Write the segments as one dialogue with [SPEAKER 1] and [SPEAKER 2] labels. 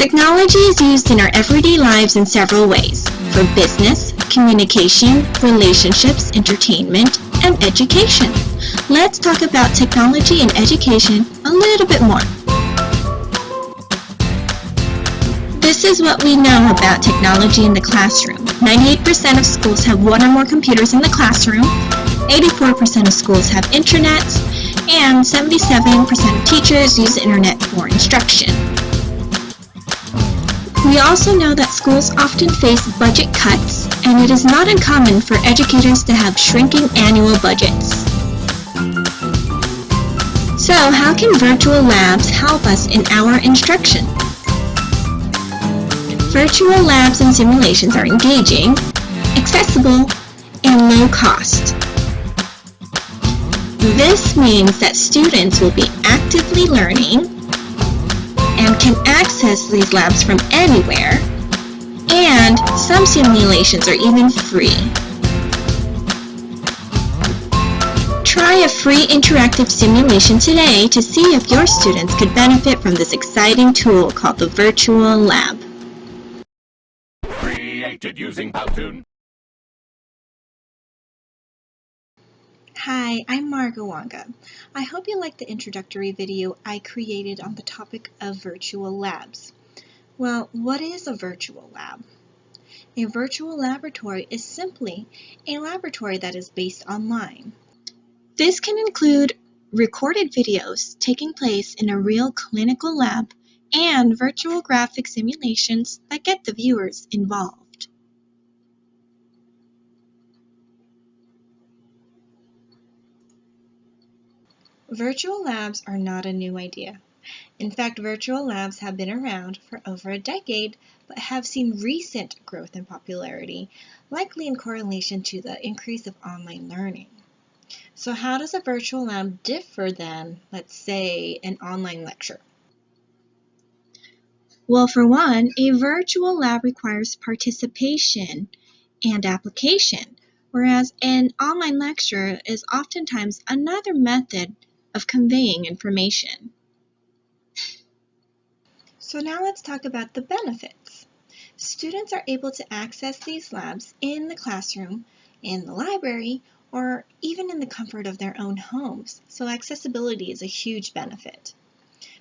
[SPEAKER 1] Technology is used in our everyday lives in several ways, for business, communication, relationships, entertainment, and education. Let's talk about technology and education a little bit more. This is what we know about technology in the classroom. 98% of schools have one or more computers in the classroom, 84% of schools have internet, and 77% of teachers use the internet for instruction. We also know that schools often face budget cuts, and it is not uncommon for educators to have shrinking annual budgets. So, how can virtual labs help us in our instruction? Virtual labs and simulations are engaging, accessible, and low cost. This means that students will be actively learning and can access these labs from anywhere, and some simulations are even free. Try a free interactive simulation today to see if your students could benefit from this exciting tool called the virtual lab.
[SPEAKER 2] Created using Powtoon.
[SPEAKER 3] Hi, I'm Guanga. I hope you liked the introductory video I created on the topic of virtual labs. Well, what is a virtual lab? A virtual laboratory is simply a laboratory that is based online. This can include recorded videos taking place in a real clinical lab and virtual graphic simulations that get the viewers involved. Virtual labs are not a new idea. In fact, virtual labs have been around for over a decade, but have seen recent growth in popularity, likely in correlation to the increase of online learning. So how does a virtual lab differ than, let's say, an online lecture? Well, for one, a virtual lab requires participation and application, whereas an online lecture is oftentimes another method of conveying information. So now let's talk about the benefits. Students are able to access these labs in the classroom, in the library, or even in the comfort of their own homes, so accessibility is a huge benefit.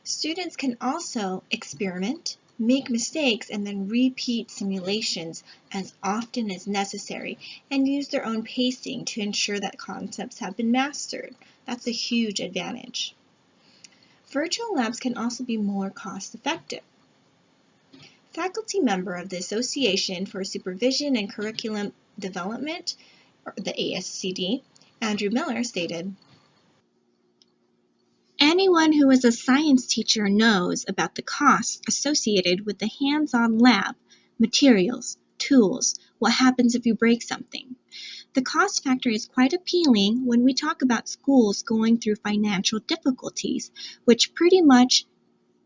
[SPEAKER 3] Students can also experiment, make mistakes, and then repeat simulations as often as necessary and use their own pacing to ensure that concepts have been mastered. That's a huge advantage. Virtual labs can also be more cost-effective. Faculty member of the Association for Supervision and Curriculum Development, or the ASCD, Andrew Miller stated, "Anyone who is a science teacher knows about the costs associated with the hands-on lab, materials, tools, what happens if you break something. The cost factor is quite appealing when we talk about schools going through financial difficulties, which pretty much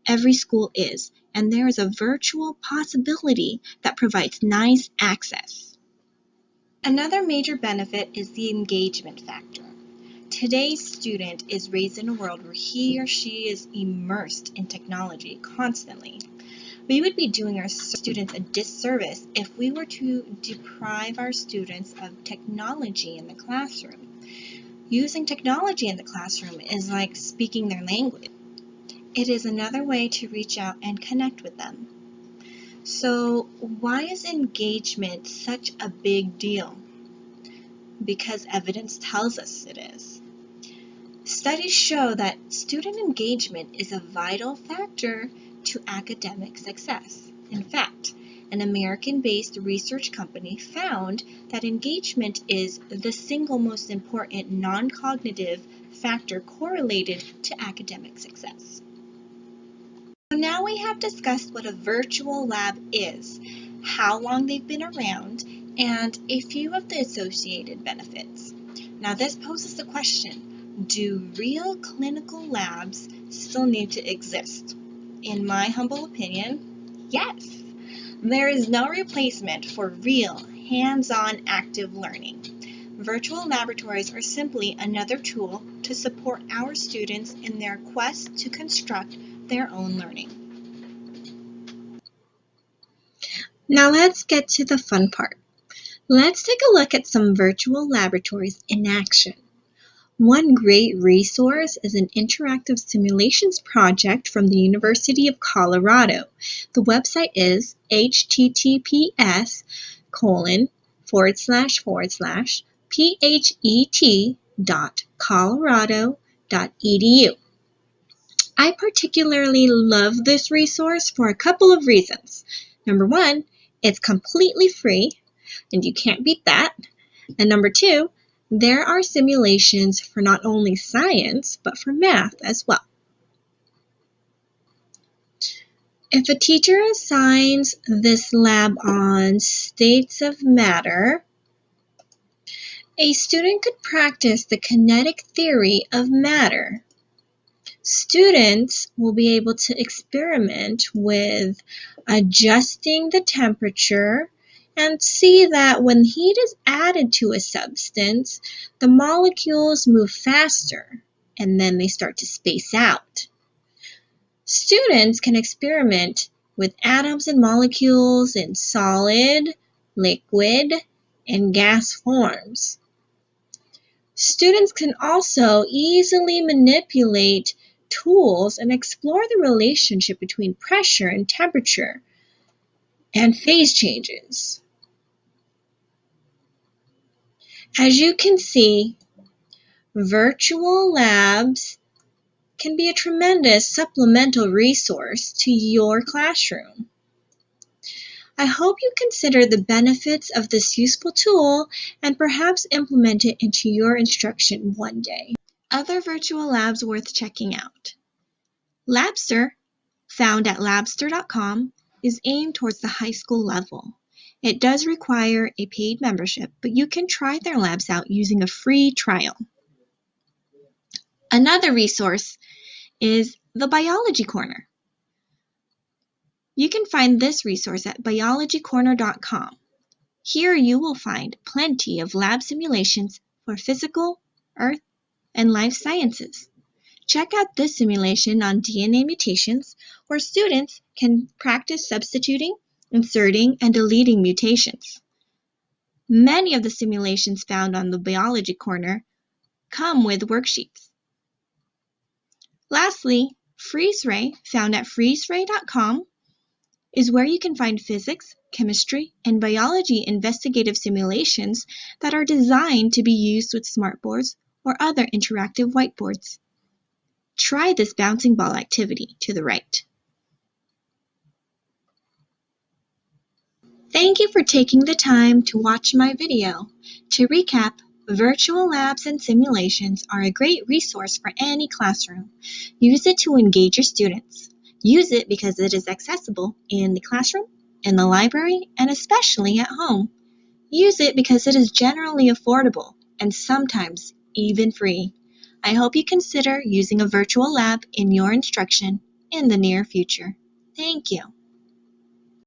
[SPEAKER 3] every school is, and there is a virtual possibility that provides nice access." Another major benefit is the engagement factor. Today's student is raised in a world where he or she is immersed in technology constantly. We would be doing our students a disservice if we were to deprive our students of technology in the classroom. Using technology in the classroom is like speaking their language. It is another way to reach out and connect with them. So why is engagement such a big deal? Because evidence tells us it is. Studies show that student engagement is a vital factor to academic success. In fact, an American-based research company found that engagement is the single most important non-cognitive factor correlated to academic success. So now we have discussed what a virtual lab is, how long they've been around, and a few of the associated benefits. Now this poses the question, do real clinical labs still need to exist? In my humble opinion, yes. There is no replacement for real, hands-on active learning. Virtual laboratories are simply another tool to support our students in their quest to construct their own learning. Now let's get to the fun part. Let's take a look at some virtual laboratories in action. One great resource is an interactive simulations project from the University of Colorado. The website is https://phet.colorado.edu. I particularly love this resource for a couple of reasons. Number one, it's completely free, and you can't beat that. And number two, there are simulations for not only science, but for math as well. If a teacher assigns this lab on states of matter, a student could practice the kinetic theory of matter. Students will be able to experiment with adjusting the temperature and see that when heat is added to a substance, the molecules move faster and then they start to space out. Students can experiment with atoms and molecules in solid, liquid, and gas forms. Students can also easily manipulate tools and explore the relationship between pressure and temperature and phase changes. As you can see, virtual labs can be a tremendous supplemental resource to your classroom. I hope you consider the benefits of this useful tool and perhaps implement it into your instruction one day. Other virtual labs worth checking out. Labster, found at labster.com, is aimed towards the high school level. It does require a paid membership, but you can try their labs out using a free trial. Another resource is the Biology Corner. You can find this resource at biologycorner.com. Here you will find plenty of lab simulations for physical, earth, and life sciences. Check out this simulation on DNA mutations, where students can practice substituting, inserting, and deleting mutations. Many of the simulations found on the Biology Corner come with worksheets. Lastly, FreezeRay, found at freezeray.com, is where you can find physics, chemistry, and biology investigative simulations that are designed to be used with smartboards or other interactive whiteboards. Try this bouncing ball activity to the right. Thank you for taking the time to watch my video. To recap, virtual labs and simulations are a great resource for any classroom. Use it to engage your students. Use it because it is accessible in the classroom, in the library, and especially at home. Use it because it is generally affordable and sometimes even free. I hope you consider using a virtual lab in your instruction in the near future. Thank you.